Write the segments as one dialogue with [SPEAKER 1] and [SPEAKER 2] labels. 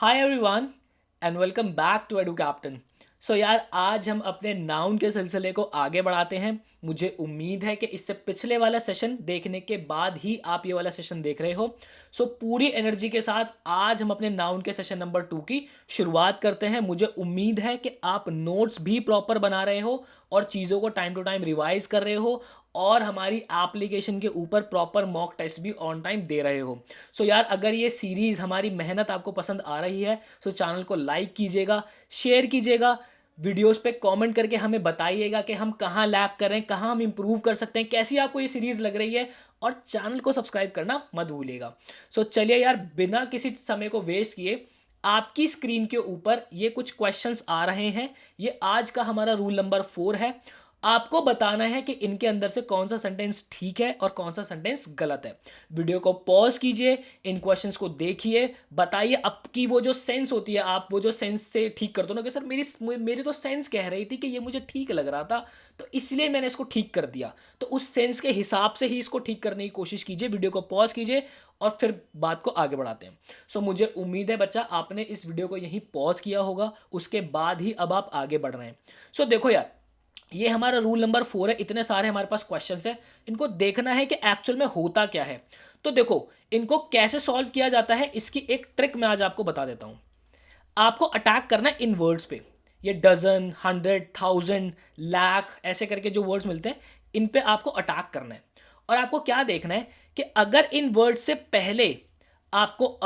[SPEAKER 1] Hi everyone and welcome back to Edu Captain. So यार, आज हम अपने नाउन के सिलसिले को आगे बढ़ाते हैं। मुझे उम्मीद है कि इससे पिछले वाला सेशन देखने के बाद ही आप ये वाला सेशन देख रहे हो। सो पूरी एनर्जी के साथ आज हम अपने नाउन के सेशन नंबर 2 की शुरुआत करते हैं। मुझे उम्मीद है कि आप नोट्स भी प्रॉपर बना रहे हो और चीज़ों को टाइम टू टाइम रिवाइज कर रहे हो और हमारी एप्लीकेशन के ऊपर प्रॉपर मॉक टेस्ट भी ऑन टाइम दे रहे हो। सो यार, अगर ये सीरीज़ हमारी मेहनत आपको पसंद आ रही है तो चैनल को लाइक कीजिएगा, शेयर कीजिएगा, वीडियोस पे कमेंट करके हमें बताइएगा कि हम कहाँ लैग कर रहे हैं, कहाँ हम इंप्रूव कर सकते हैं, कैसी आपको ये सीरीज़ लग रही है और चैनल को सब्सक्राइब करना मत भूलिएगा। सो चलिए यार, बिना किसी समय को वेस्ट किए आपकी स्क्रीन के ऊपर ये कुछ क्वेश्चंस आ रहे हैं। ये आज का हमारा रूल नंबर 4 है। आपको बताना है कि इनके अंदर से कौन सा सेंटेंस ठीक है और कौन सा सेंटेंस गलत है। वीडियो को पॉज कीजिए, इन क्वेश्चंस को देखिए, बताइए आपकी वो जो सेंस होती है, आप वो जो सेंस से ठीक करते हो ना कि सर मेरी तो सेंस कह रही थी कि ये मुझे ठीक लग रहा था, तो इसलिए मैंने इसको ठीक कर दिया। तो उस सेंस के हिसाब से ही इसको ठीक करने की कोशिश कीजिए। वीडियो को पॉज कीजिए और फिर बात को आगे बढ़ाते हैं। सो मुझे उम्मीद है बच्चा, आपने इस वीडियो को यहीं पॉज किया होगा, उसके बाद ही अब आप आगे बढ़ रहे हैं। सो देखो यार, ये हमारा रूल नंबर 4 है। इतने सारे हमारे पास क्वेश्चंस है, इनको देखना है कि एक्चुअल में होता क्या है। तो देखो, इनको कैसे सॉल्व किया जाता है इसकी एक ट्रिक मैं आज आपको बता देता हूं। आपको अटैक करना है इन वर्ड्स पे। ये डजन, 100, 1000, लाख ऐसे करके जो वर्ड्स मिलते हैं, इन पे आपको अटैक करना है। और आपको क्या देखना है कि अगर इन वर्ड्स से पहले आपको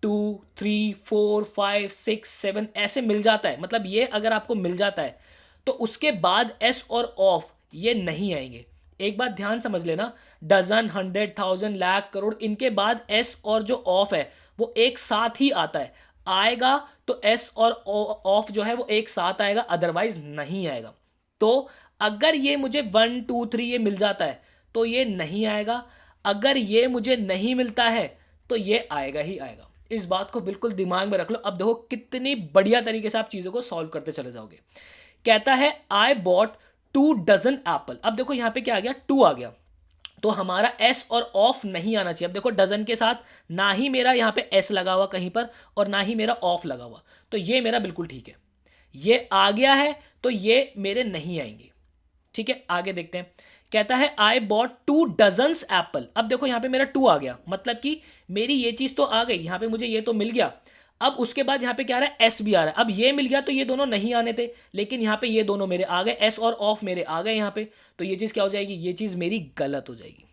[SPEAKER 1] two, three, four, five, six, seven ऐसे मिल जाता है, मतलब ये अगर आपको मिल जाता है, तो उसके बाद एस और ऑफ ये नहीं आएंगे। एक बात ध्यान समझ लेना, डजन, 100, 1000, लाख, करोड़, इनके बाद एस और जो ऑफ है वो एक साथ ही आता है। आएगा तो एस और ऑफ जो है वो एक साथ आएगा, अदरवाइज नहीं आएगा। तो अगर ये मुझे 1, 2, 3 ये मिल जाता है तो ये नहीं आएगा। अगर ये मुझे नहीं मिलता है तो ये आएगा ही आएगा। इस बात को बिल्कुल दिमाग में रख लो। अब देखो कितनी बढ़िया तरीके से आप चीज़ों को सॉल्व करते चले जाओगे। कहता है आई बॉट 2 डजन एप्पल। अब देखो यहां पे क्या आ गया, 2 आ गया, तो हमारा एस और ऑफ नहीं आना चाहिए। अब देखो, डजन के साथ ना ही मेरा यहां पे एस लगा हुआ कहीं पर और ना ही मेरा ऑफ लगा हुआ, तो ये मेरा बिल्कुल ठीक है। ये आ गया है तो ये मेरे नहीं आएंगे। ठीक है, आगे देखते हैं। कहता है आई बॉट 2 डजन्स एप्पल। अब देखो यहां पे मेरा 2 आ गया, मतलब कि मेरी ये चीज तो आ गई, यहां पे मुझे ये तो मिल गया। अब उसके बाद यहां पे क्या आ रहा है, एस भी आ रहा है। अब ये मिल गया तो ये दोनों नहीं आने थे, लेकिन यहां पे ये दोनों मेरे आ गए, एस और ऑफ मेरे आ गए यहां पे। तो ये चीज क्या हो जाएगी, ये चीज मेरी गलत हो जाएगी।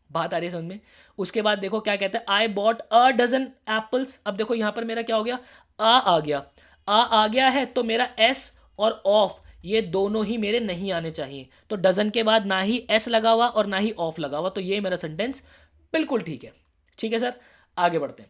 [SPEAKER 1] बात आ रही है समझ में। उसके बाद देखो क्या कहता है, I bought a dozen apples. अब देखो यहां पर मेरा क्या हो गया, आ गया। आ गया है तो मेरा एस और ऑफ ये दोनों ही मेरे नहीं आने चाहिए। तो डजन के बाद ना ही एस लगा हुआ और ना ही ऑफ लगा हुआ, तो ये मेरा सेंटेंस बिल्कुल ठीक है। ठीक है सर, आगे बढ़ते हैं।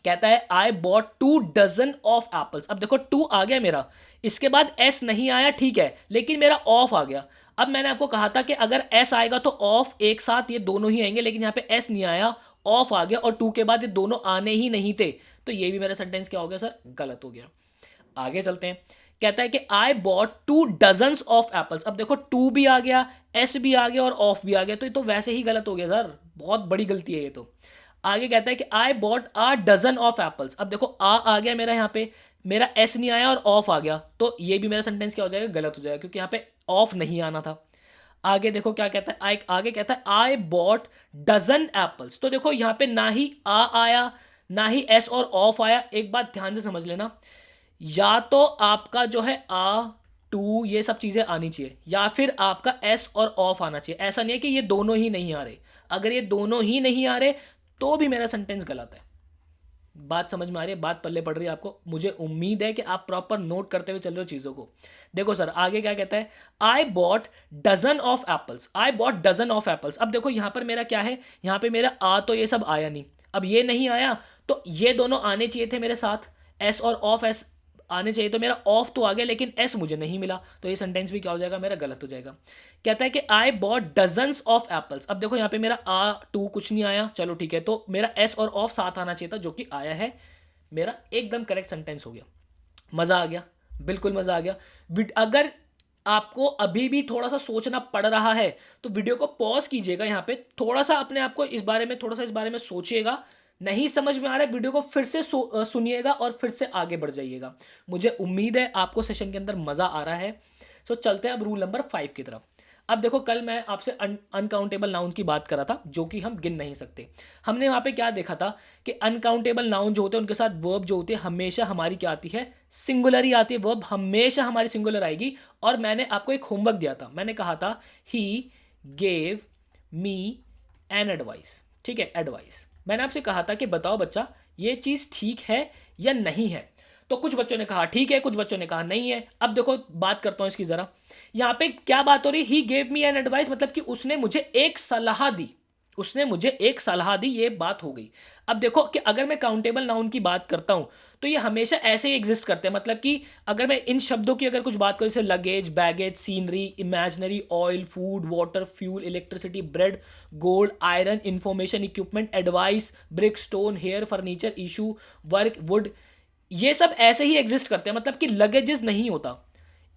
[SPEAKER 1] कहता है I bought 2 dozen of apples. अब देखो 2 आ गया मेरा, इसके बाद एस नहीं आया, ठीक है, लेकिन मेरा ऑफ आ गया। अब मैंने आपको कहा था कि अगर एस आएगा तो ऑफ एक साथ ये दोनों ही आएंगे, लेकिन यहां पे एस नहीं आया, ऑफ आ गया और 2 के बाद ये दोनों आने ही नहीं थे। तो ये भी मेरा सेंटेंस क्या हो गया सर, गलत हो गया। आगे चलते हैं। कहता है कि I bought 2 dozens of apples. अब देखो 2 भी आ गया, एस भी आ गया और ऑफ भी आ गया, तो ये तो वैसे ही गलत हो गया सर, बहुत बड़ी गलती है ये तो। आगे कहता है कि I bought a dozen of apples. अब देखो आ गया मेरा यहां पे, मेरा एस नहीं आया और ऑफ आ गया, तो ये भी मेरा सेंटेंस क्या हो जाएगा, गलत हो जाएगा, क्योंकि यहां पे ऑफ नहीं आना था। आगे देखो क्या कहता है, आगे कहता है आई बॉट डजन एप्पल्स। तो देखो यहां पे ना ही आ आया ना ही एस और ऑफ आया। एक बात ध्यान से समझ लेना, या तो आपका जो है आ, टू, ये सब चीजें आनी चाहिए, या फिर आपका एस और ऑफ आना चाहिए। ऐसा नहीं है कि ये दोनों ही नहीं आ रहे। अगर ये दोनों ही नहीं आ रहे तो भी मेरा सेंटेंस गलत है। बात समझ में आ रही है, बात पल्ले पड़ रही है आपको। मुझे उम्मीद है कि आप प्रॉपर नोट करते हुए चल रहे हो चीजों को। देखो सर, आगे क्या कहता है, I bought dozen of apples. I bought dozen of apples. अब देखो यहां पर मेरा क्या है, यहां पे मेरा आ तो ये सब आया नहीं, अब ये नहीं आया तो ये दोनों आने चाहिए थे मेरे साथ, एस और ऑफ एस आने चाहिए, तो मेरा ऑफ तो आ गया लेकिन एस मुझे नहीं मिला, तो ये सेंटेंस भी क्या हो जाएगा, मेरा गलत हो जाएगा। कहता है कि I bot dozens of apples. अब देखो यहाँ पे मेरा आ टू कुछ नहीं आया, चलो ठीक है, तो मेरा एस और ऑफ साथ आना चाहिए था, जो कि आया है। मेरा एकदम करेक्ट सेंटेंस हो गया। मजा आ गया, बिल्कुल मजा आ गया। अगर आपको अभी भी थोड़ा सा सोचना पड़ रहा है तो वीडियो को पॉज कीजिएगा, यहाँ पे थोड़ा सा अपने आप को इस बारे में, थोड़ा सा इस बारे में सोचिएगा, नहीं समझ में आ रहा है वीडियो को फिर से सुनिएगा और फिर से आगे बढ़ जाइएगा। मुझे उम्मीद है आपको सेशन के अंदर मज़ा आ रहा है। सो चलते हैं अब रूल नंबर 5 की तरफ। अब देखो, कल मैं आपसे अनकाउंटेबल नाउन की बात कर रहा था जो कि हम गिन नहीं सकते। हमने वहाँ पे क्या देखा था कि अनकाउंटेबल नाउन जो होते हैं उनके साथ वर्ब जो होती है हमेशा हमारी क्या आती है, सिंगुलर ही आती है। वर्ब हमेशा हमारी सिंगुलर आएगी। और मैंने आपको एक होमवर्क दिया था, मैंने कहा था ही गेव मी एन एडवाइस। ठीक है, एडवाइस। मैंने आपसे कहा था कि बताओ बच्चा ये चीज़ ठीक है या नहीं है। तो कुछ बच्चों ने कहा ठीक है, कुछ बच्चों ने कहा नहीं है। अब देखो बात करता हूं इसकी जरा। यहां पे क्या बात हो रही, ही गेव मी एन एडवाइस, मतलब कि उसने मुझे एक सलाह दी। उसने मुझे एक सलाह दी, ये बात हो गई। अब देखो कि अगर मैं काउंटेबल नाउन की बात करता हूं तो ये हमेशा ऐसे ही एग्जिस्ट करते हैं। मतलब कि अगर मैं इन शब्दों की अगर कुछ बात करूं, जैसे luggage, baggage, scenery, imaginary, oil, food, water, fuel, electricity, bread, gold, iron, information, equipment, advice, brick, stone, hair, furniture, issue, work, wood, ये सब ऐसे ही एग्जिस्ट करते हैं। मतलब कि लगेजेस नहीं होता,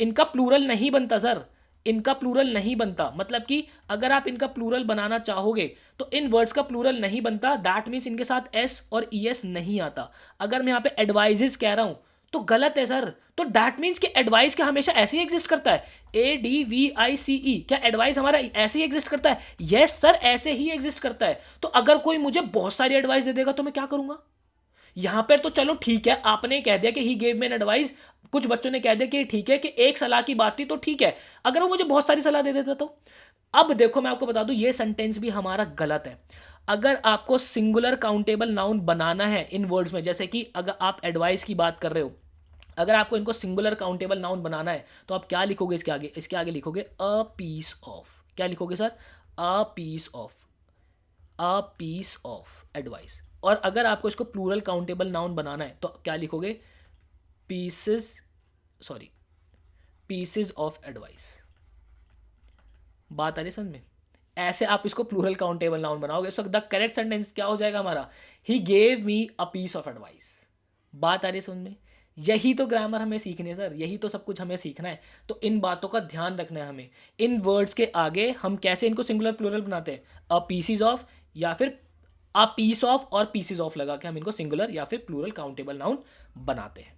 [SPEAKER 1] इनका प्लूरल नहीं बनता सर, इनका प्लूरल नहीं बनता। मतलब कि अगर आप इनका प्लूरल बनाना चाहोगे तो इन वर्ड्स का प्लूरल नहीं बनता। दैट मीन्स इनके साथ एस और ई एस नहीं आता। अगर मैं यहाँ पे एडवाइजेस कह रहा हूं तो गलत है सर। तो दैट मीन्स कि एडवाइस क्या हमेशा ऐसे ही एग्जिस्ट करता है, ADVICE, क्या एडवाइस हमारा ऐसे ही एग्जिस्ट करता है? यस सर, ऐसे ही एग्जिस्ट करता है। तो अगर कोई मुझे बहुत सारी एडवाइस दे देगा तो मैं क्या करूंगा? यहां पर तो चलो ठीक है, आपने कह दिया कि ही गेव मी एन एडवाइस, कुछ बच्चों ने कह दिया कि ठीक है कि एक सलाह की बात थी तो ठीक है। अगर वो मुझे बहुत सारी सलाह दे देता तो? अब देखो मैं आपको बता दूं, ये सेंटेंस भी हमारा गलत है। अगर आपको सिंगुलर काउंटेबल नाउन बनाना है इन वर्ड्स में, जैसे कि अगर आप एडवाइस की बात कर रहे हो, अगर आपको इनको सिंगुलर काउंटेबल नाउन बनाना है तो आप क्या लिखोगे इसके आगे? इसके आगे लिखोगे अ पीस ऑफ। क्या लिखोगे sir? A piece of, a piece of advice. और अगर आपको इसको प्लूरल काउंटेबल नाउन बनाना है तो क्या लिखोगे? Pieces, sorry, pieces of advice. बात आ रही है समझ में? ऐसे आप इसको प्लूरल काउंटेबल नाउन बनाओगे। सो द करेक्ट सेंटेंस क्या हो जाएगा हमारा? He gave me a piece of advice. बात आ रही है समझ में? यही तो ग्रामर हमें सीखनी है सर, यही तो सब कुछ हमें सीखना है। तो इन बातों का ध्यान रखना है हमें। इन वर्ड्स के आगे हम कैसे इनको सिंगुलर प्लूरल बनाते हैं? अ पीसीज ऑफ, या फिर अ पीस ऑफ और पीसीज ऑफ लगा के हम इनको सिंगुलर या फिर प्लूरल काउंटेबल नाउन बनाते हैं।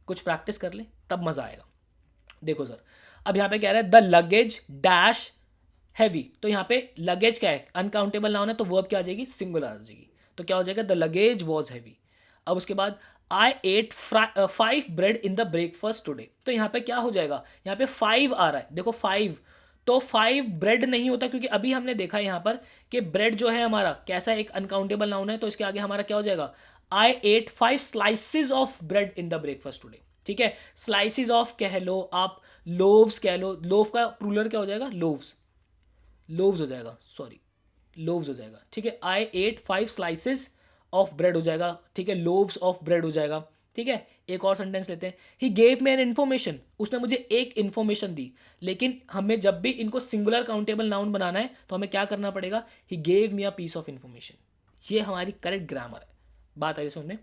[SPEAKER 1] कुछ प्रैक्टिस कर ले तब मजा आएगा। देखो सर, अब यहाँ पे कह रहा है द लगेज डैश हैवी। तो यहाँ पे लगेज क्या है? अनकाउंटेबल नाउन है तो वर्ब क्या आ जाएगी? सिंगुलर आ जाएगी। तो क्या हो जाएगा? The luggage was heavy. अब उसके बाद I ate 5 bread in the breakfast today. तो यहाँ पे क्या हो जाएगा? यहाँ पे 5 आ रहा है, देखो 5। तो 5 ब्रेड नहीं होता, क्योंकि अभी हमने देखा है यहाँ पर कि ब्रेड जो है हमारा कैसा एक अनकाउंटेबल नाउन है। तो इसके आगे हमारा क्या हो जाएगा? I ate 5 slices of bread in the breakfast today. ठीक है, स्लाइसिस ऑफ कह लो आप, लोव्स कह लो। लोव का प्लूरल क्या हो जाएगा? लोव्स, लोव्स हो जाएगा, सॉरी, लोव्स हो जाएगा। ठीक है, आई एट 5 स्लाइसिस ऑफ ब्रेड हो जाएगा। ठीक है, लोव्स ऑफ ब्रेड हो जाएगा। ठीक है, एक और सेंटेंस लेते हैं। ही गेव मी एन इन्फॉर्मेशन, उसने मुझे एक इन्फॉर्मेशन दी। लेकिन हमें जब भी इनको सिंगुलर काउंटेबल नाउन बनाना है तो हमें क्या करना पड़ेगा? He gave me a piece of information. ये हमारी करेक्ट ग्रामर है। बात आई सुनने,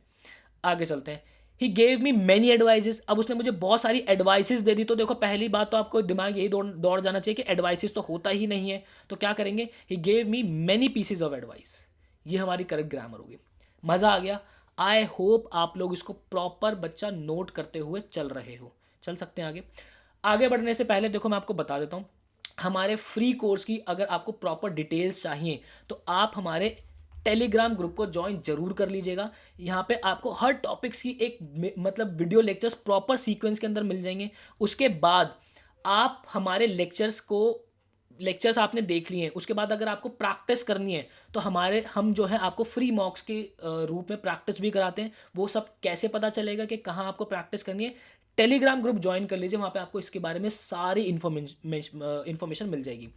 [SPEAKER 1] आगे चलते हैं। ही गेव मी मैनी एडवाइजेस। अब उसने मुझे बहुत सारी एडवाइसेस दे दी। तो देखो पहली बात तो आपको दिमाग यही दौड़ जाना चाहिए कि एडवाइसेस तो होता ही नहीं है। तो क्या करेंगे? ही gave me many pieces of advice. ये हमारी करेक्ट ग्रामर होगी। मज़ा आ गया? आई होप आप लोग इसको प्रॉपर बच्चा नोट करते हुए चल रहे हो। चल सकते हैं आगे। आगे बढ़ने से पहले देखो मैं आपको बता देता हूँ, हमारे फ्री कोर्स की अगर आपको प्रॉपर डिटेल्स चाहिए तो आप हमारे टेलीग्राम ग्रुप को ज्वाइन जरूर कर लीजिएगा। यहाँ पे आपको हर टॉपिक्स की एक मतलब वीडियो लेक्चर्स प्रॉपर सीक्वेंस के अंदर मिल जाएंगे। उसके बाद आप हमारे लेक्चर्स आपने देख लिए हैं, उसके बाद अगर आपको प्रैक्टिस करनी है तो हम जो है आपको फ्री मॉक्स के रूप में प्रैक्टिस भी कराते हैं। वो सब कैसे पता चलेगा कि कहाँ आपको प्रैक्टिस करनी है? टेलीग्राम ग्रुप ज्वाइन कर लीजिए, वहाँ पे आपको इसके बारे में सारी इन्फॉर्मेशन मिल जाएगी।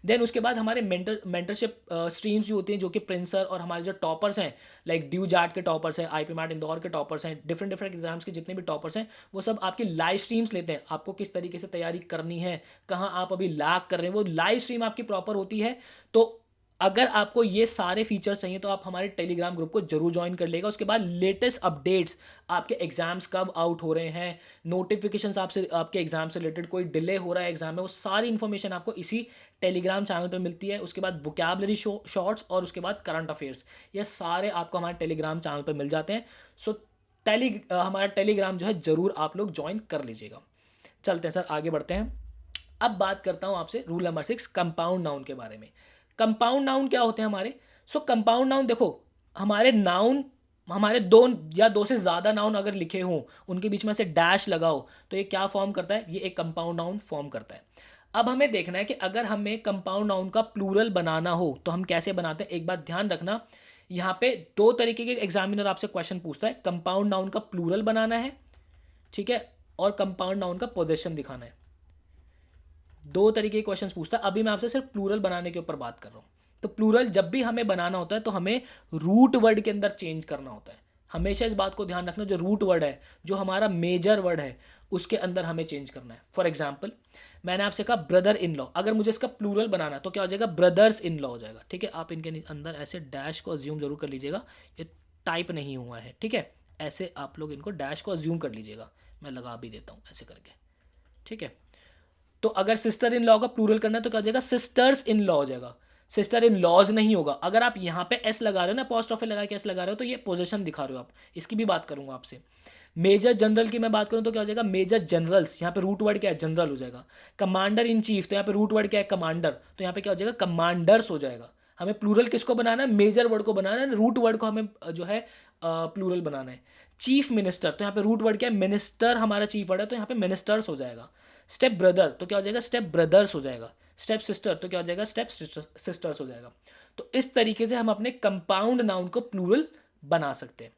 [SPEAKER 1] देन उसके बाद हमारे मेंटरशिप स्ट्रीम्स भी होती हैं, जो कि प्रिंसर और हमारे जो टॉपर्स हैं, लाइक ड्यू जैट के टॉपर्स हैं, IP मैट इंदौर के टॉपर्स हैं, डिफरेंट एग्जाम्स के जितने भी टॉपर्स हैं, वो सब आपकी लाइव स्ट्रीम्स लेते हैं। आपको किस तरीके से तैयारी करनी है, कहाँ आप अभी लैग कर रहे हैं, वो लाइव स्ट्रीम आपकी प्रॉपर होती है। तो अगर आपको ये सारे फीचर्स चाहिए तो आप हमारे टेलीग्राम ग्रुप को जरूर ज्वाइन कर लेगा। उसके बाद लेटेस्ट अपडेट्स, आपके एग्जाम्स कब आउट हो रहे हैं, नोटिफिकेशंस आपसे, आपके एग्जाम से रिलेटेड कोई डिले हो रहा है एग्जाम में, वो सारी इन्फॉर्मेशन आपको इसी टेलीग्राम चैनल पे मिलती है। उसके बाद वोकैबलरी शॉर्ट्स और उसके बाद करंट अफेयर्स, ये सारे आपको हमारे टेलीग्राम चैनल पर मिल जाते हैं। सो हमारा टेलीग्राम जो है ज़रूर आप लोग ज्वाइन कर लीजिएगा। चलते हैं सर, आगे बढ़ते हैं। अब बात करता हूँ आपसे रूल नंबर 6, कंपाउंड नाउन के बारे में। कंपाउंड नाउन क्या होते हैं हमारे? कंपाउंड नाउन देखो, हमारे नाउन, हमारे दो या दो से ज़्यादा नाउन अगर लिखे हों, उनके बीच में से डैश लगाओ, तो ये क्या फॉर्म करता है? ये एक कंपाउंड नाउन फॉर्म करता है। अब हमें देखना है कि अगर हमें कंपाउंड नाउन का प्लूरल बनाना हो तो हम कैसे बनाते हैं। एक बात ध्यान रखना, यहाँ पे दो तरीके के एग्जामिनर आपसे क्वेश्चन पूछता है। कंपाउंड नाउन का प्लूरल बनाना है, ठीक है, और कंपाउंड नाउन का पोजीशन दिखाना है। दो तरीके के क्वेश्चंस पूछता है। अभी मैं आपसे सिर्फ प्लूरल बनाने के ऊपर बात कर रहा हूँ। तो प्लूरल जब भी हमें बनाना होता है तो हमें रूट वर्ड के अंदर चेंज करना होता है। हमेशा इस बात को ध्यान रखना, जो रूट वर्ड है, जो हमारा मेजर वर्ड है, उसके अंदर हमें चेंज करना है। फॉर एग्जाम्पल, मैंने आपसे कहा ब्रदर इन लॉ, अगर मुझे इसका प्लूरल बनाना है तो क्या हो जाएगा? ब्रदर्स इन लॉ हो जाएगा। ठीक है, आप इनके अंदर ऐसे डैश को अज्यूम जरूर कर लीजिएगा, ये टाइप नहीं हुआ है, ठीक है, ऐसे आप लोग इनको डैश को अज्यूम कर लीजिएगा। मैं लगा भी देता हूँ ऐसे करके, ठीक है। तो अगर सिस्टर इन लॉ का प्लूरल करना है तो क्या हो जाएगा? सिस्टर्स इन लॉ हो जाएगा, सिस्टर इन लॉज नहीं होगा। अगर आप यहाँ पे एस लगा रहे हो ना, पोस्ट लगा के एस लगा रहे हो, तो ये पोजीशन दिखा रहे हो आप। इसकी भी बात करूंगा आपसे। मेजर जनरल की मैं बात करूं तो क्या हो जाएगा? मेजर जनरल्स, यहाँ पे रूट वर्ड क्या है? जनरल हो जाएगा। कमांडर इन चीफ, तो यहाँ पे रूट वर्ड क्या है? कमांडर, तो यहाँ पे क्या हो जाएगा? कमांडर्स हो जाएगा। हमें प्लूरल किसको बनाना है? मेजर वर्ड को बनाना है, रूट वर्ड को हमें जो है प्लूरल बनाना है। चीफ मिनिस्टर, तो यहाँ पे रूट वर्ड क्या है? मिनिस्टर हमारा चीफ वर्ड है, तो यहाँ पे मिनिस्टर्स हो जाएगा। स्टेप ब्रदर, तो क्या हो जाएगा? स्टेप ब्रदर्स हो जाएगा। स्टेप सिस्टर, तो क्या हो जाएगा? स्टेप सिस्टर्स हो जाएगा। तो इस तरीके से हम अपने कंपाउंड नाउन को प्लूरल बना सकते हैं।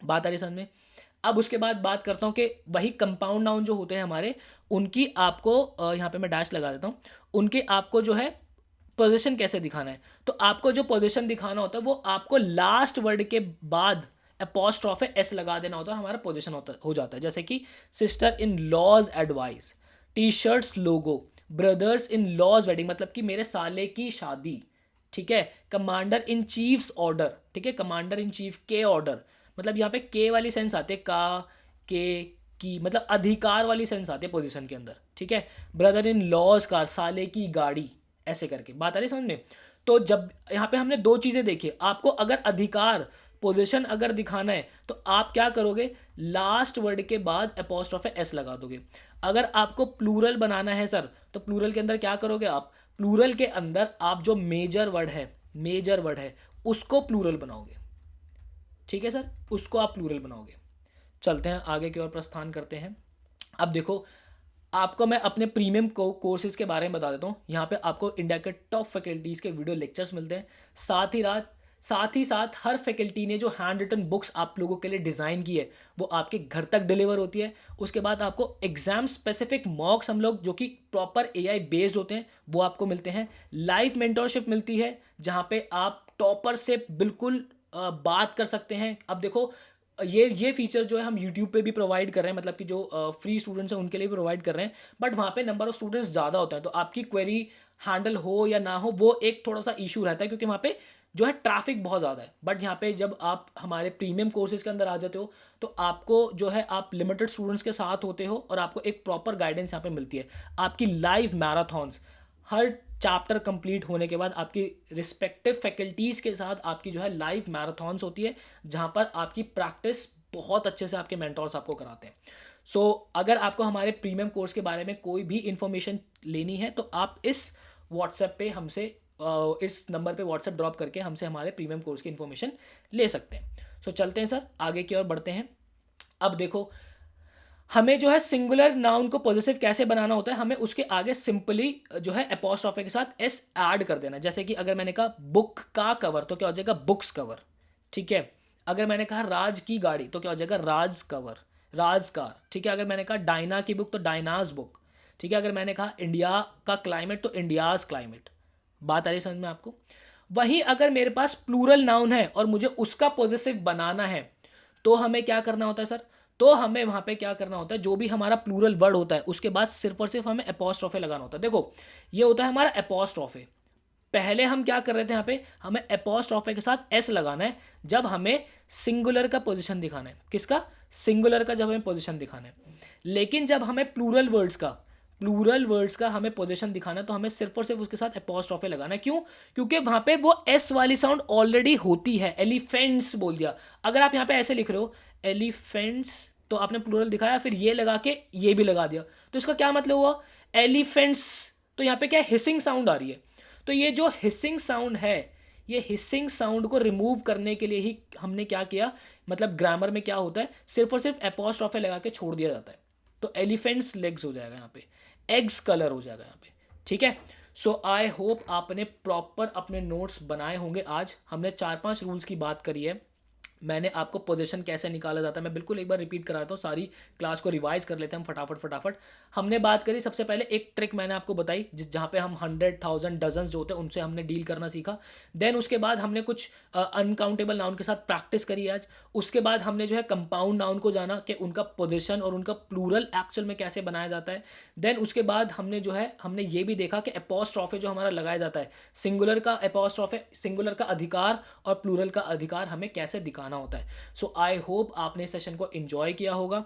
[SPEAKER 1] बात आ रही समझ में? अब उसके बाद बात करता हूँ कि वही कंपाउंड नाउन जो होते हैं हमारे, उनकी आपको यहाँ पे मैं डैश लगा देता हूँ, उनके आपको जो है पोजीशन कैसे दिखाना है। तो आपको जो पोजीशन दिखाना होता है वो आपको लास्ट वर्ड के बाद एपोस्ट्रोफे एस लगा देना होता है, हमारा पोजीशन हो जाता है। जैसे कि sister in law's advice, T shirts logo, brothers in law's wedding, मतलब कि मेरे साले की शादी, ठीक है। कमांडर इन चीफ्स ऑर्डर, ठीक है, कमांडर इन चीफ के ऑर्डर, मतलब यहाँ पे के वाली सेंस आते हैं, का, के, की, मतलब अधिकार वाली सेंस आती है पोजीशन के अंदर, ठीक है। ब्रदर इन लॉज कार, साले की गाड़ी, ऐसे करके। बात आ रही समझ में? तो जब यहाँ पे हमने दो चीज़ें देखी, आपको अगर अधिकार पोजीशन अगर दिखाना है तो आप क्या करोगे? लास्ट वर्ड के बाद एपोस्ट्रोफे एस लगा दोगे। अगर आपको प्लूरल बनाना है सर, तो प्लूरल के अंदर क्या करोगे आप? प्लूरल के अंदर आप जो मेजर वर्ड है उसको प्लूरल बनाओगे, ठीक है सर, उसको आप प्लूरल बनाओगे। चलते हैं आगे की ओर प्रस्थान करते हैं। अब देखो, आपको मैं अपने प्रीमियम कोर्सेज के बारे में बता देता हूँ। यहाँ पे आपको इंडिया के टॉप फैकल्टीज़ के वीडियो लेक्चर्स मिलते हैं। साथ ही साथ हर फैकल्टी ने जो हैंड रिटन बुक्स आप लोगों के लिए डिज़ाइन की है वो आपके घर तक डिलीवर होती है। उसके बाद आपको एग्जाम स्पेसिफिक मॉक्स हम लोग, जो कि प्रॉपर एआई बेस्ड होते हैं, वो आपको मिलते हैं। लाइव मेंटोरशिप मिलती है जहाँ पे आप टॉपर से बिल्कुल बात कर सकते हैं। अब देखो, ये फीचर जो है हम यूट्यूब पे भी प्रोवाइड कर रहे हैं, मतलब कि जो फ्री स्टूडेंट्स हैं उनके लिए भी प्रोवाइड कर रहे हैं, बट वहाँ पे नंबर ऑफ स्टूडेंट्स ज़्यादा होता है, तो आपकी क्वेरी हैंडल हो या ना हो वो एक थोड़ा सा इशू रहता है, क्योंकि वहाँ पे जो है ट्रैफिक बहुत ज़्यादा है। बट यहाँ पे जब आप हमारे प्रीमियम कोर्सेज के अंदर आ जाते हो तो आपको जो है, आप लिमिटेड स्टूडेंट्स के साथ होते हो और आपको एक प्रॉपर गाइडेंस यहाँ पे मिलती है। आपकी लाइव मैराथॉन्स, हर चैप्टर कंप्लीट होने के बाद आपकी रिस्पेक्टिव फैकल्टीज़ के साथ आपकी जो है लाइव मैराथॉन्स होती है, जहाँ पर आपकी प्रैक्टिस बहुत अच्छे से आपके मेंटोर्स आपको कराते हैं। अगर आपको हमारे प्रीमियम कोर्स के बारे में कोई भी इंफॉर्मेशन लेनी है तो आप इस व्हाट्सएप पे हमसे, इस नंबर पे व्हाट्सएप ड्रॉप करके हमसे हमारे प्रीमियम कोर्स की इन्फॉर्मेशन ले सकते हैं। चलते हैं सर, आगे की ओर बढ़ते हैं। अब देखो, हमें जो है सिंगुलर नाउन को पॉजिटिव कैसे बनाना होता है, हमें उसके आगे सिंपली जो है एपोस्ट्रोफे के साथ एस ऐड कर देना। जैसे कि अगर मैंने कहा बुक का कवर तो क्या हो जाएगा? बुक्स कवर, ठीक है। अगर मैंने कहा राज की गाड़ी तो क्या हो जाएगा? राज कवर, राज कार, ठीक है। अगर मैंने कहा डायना की बुक तो डायनाज बुक, ठीक है। अगर मैंने कहा इंडिया का क्लाइमेट तो इंडियाज क्लाइमेट। बात आ रही समझ में आपको? वहीं अगर मेरे पास प्लूरल नाउन है और मुझे उसका पॉजिटिव बनाना है तो हमें क्या करना होता है सर? तो हमें वहां पे क्या करना होता है, जो भी हमारा प्लूरल वर्ड होता है उसके बाद सिर्फ और सिर्फ हमें एपोस्ट्रोफे लगाना होता है। देखो, ये होता है हमारा एपोस्ट्रोफे, पहले हम क्या कर रहे थे, यहाँ पे हमें एपोस्ट्रोफे के साथ एस लगाना है जब हमें सिंगुलर का पोजीशन दिखाना है। किसका? सिंगुलर का जब हमें पोजीशन दिखाना है। लेकिन जब हमें प्लूरल वर्ड्स का हमें पोजीशन दिखाना है तो हमें सिर्फ और सिर्फ उसके साथ एपोस्ट्रोफे लगाना है। क्यों? क्योंकि वहां पे वो एस वाली साउंड ऑलरेडी होती है। एलिफेंट्स बोल दिया, अगर आप यहाँ पे ऐसे लिख रहे हो एलिफेंट्स, तो आपने प्लूरल दिखाया, फिर ये लगा के ये भी लगा दिया, तो इसका क्या मतलब हुआ? एलिफेंट्स। तो यहाँ पे क्या हिसिंग साउंड आ रही है। तो ये जो हिसिंग साउंड है, ये हिसिंग साउंड को रिमूव करने के लिए ही हमने क्या किया, मतलब ग्रामर में क्या होता है, सिर्फ और सिर्फ एपोस्ट्रोफे लगा के छोड़ दिया जाता है। तो एलिफेंट्स लेग्स हो जाएगा यहाँ पे, एग्स कलर हो जाएगा यहाँ पे। ठीक है। सो आई होप आपने प्रॉपर अपने नोट्स बनाए होंगे। आज हमने 4-5 रूल्स की बात करी है। मैंने आपको पोजीशन कैसे निकाला जाता है मैं बिल्कुल एक बार रिपीट कराता हूँ, सारी क्लास को रिवाइज कर लेते हैं हम फटाफट। हमने बात करी, सबसे पहले एक ट्रिक मैंने आपको बताई जहाँ पे हम 100,000 डजन्स जो होते हैं उनसे हमने डील करना सीखा। देन उसके बाद हमने कुछ अनकाउंटेबल नाउन के साथ प्रैक्टिस करी आज। उसके बाद हमने जो है कंपाउंड नाउन को जाना कि उनका पोजीशन और उनका प्लूरल एक्चुअल में कैसे बनाया जाता है। देन उसके बाद हमने जो है हमने ये भी देखा कि एपोस्ट्रोफे जो हमारा लगाया जाता है, सिंगुलर का एपोस्ट्रोफे, सिंगुलर का अधिकार और प्लूरल का अधिकार हमें कैसे दिखाना होता है। सो आई होप आपने सेशन को एंजॉय किया होगा।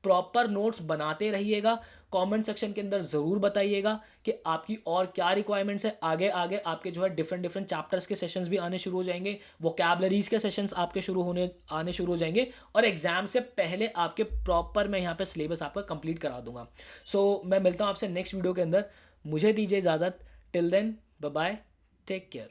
[SPEAKER 1] प्रॉपर नोट्स बनाते रहिएगा। कमेंट सेक्शन के अंदर ज़रूर बताइएगा कि आपकी और क्या रिक्वायरमेंट्स है। आगे आगे आपके जो है डिफरेंट चैप्टर्स के सेशंस भी आने शुरू हो जाएंगे, वोकैबलरीज के सेशंस आपके आने शुरू हो जाएंगे, और एग्जाम से पहले आपके प्रॉपर मैं यहाँ पे सिलेबस आपका कंप्लीट करा दूंगा। सो मैं मिलता हूँ आपसे नेक्स्ट वीडियो के अंदर। मुझे दीजिए इजाज़त। Till then bye bye, take care.